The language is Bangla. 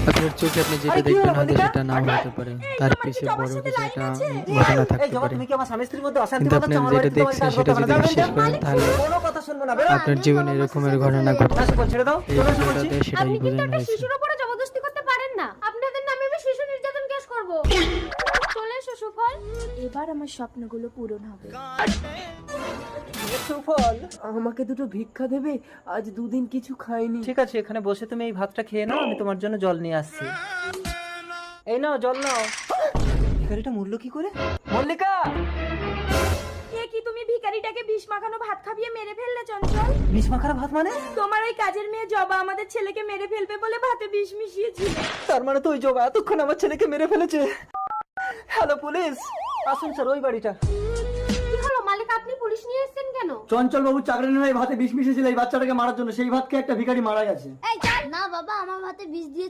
আপনার চোখে আপনি যেটা দেখবেন হয়তো সেটা নাও হতে পারে, তার পিছে বড় কিছু একটা ঘটনা থাকতে পারে। তুমি কি আমার স্বামী স্ত্রীর মধ্যে অশান্তি কিন্তু বাঁধাচ্ছ? আপনি আমার যেটা বাড়িতে তোমার দেখছেন কাজ সেটা করতে যদি হবে না। বিশ্বাস করেন তাহলে কোনো কথা শুনবো না, বেরো। আপনার জীবনে এরকমের ঘটনা ঘটবে। না, সুফল ছেড়ে দাও, এই চলে এসো বলছি। ভিডিওটাতে সেটাই আপনি কিন্তু বোঝানো একটা হয়েছে। শিশুর উপরে জবরদস্তি করতে পারেন না। আপনাদের নামে আমি শিশু নির্যাতন কেস করব। চলে এসো সুফল, এবার আমার স্বপ্নগুলো পূরণ হবে। সুফল, আমাকে দুটো ভিক্ষা দেবে? আজ দুদিন কিছু খাইনি। ঠিক আছে, এখানে বসে তুমি এই ভাতটা খেয়ে নাও, আমি তোমার জন্য জল নিয়ে আসছি। এই নাও, জল নাও। ভিখারিটা মরলো কি করে? মল্লিকা! এ কি, তুমি ভিখারিটাকে বিষ মাখানো ভাত খাইয়ে মেরে ফেললে চঞ্চল? বিষ মাখার ভাত মানে? তোমার ওই কাজের মেয়ে জবা আমাদের ছেলেকে মেরে ফেলবে বলে ভাতে বিষ মিশিয়েছিল। তার মানে তো ওই জবা এতক্ষণ আমার ছেলেকে মেরে ফেলেছে। হ্যালো পুলিশ, আসুন স্যার, ওই বাড়িটা। কি হলো মালিক, আপনি পুলিশ নিয়ে এসেছেন কেন? চঞ্চল বাবু চাকরি নেই, ভাতে বিষ মিশিয়েছিল এই বাচ্চাটাকে মারার জন্য, সেই ভাত খেয়ে একটা ভিখারি মারা গেছে। এই চল না বাবা, আমার ভাতে বিষ দিয়ে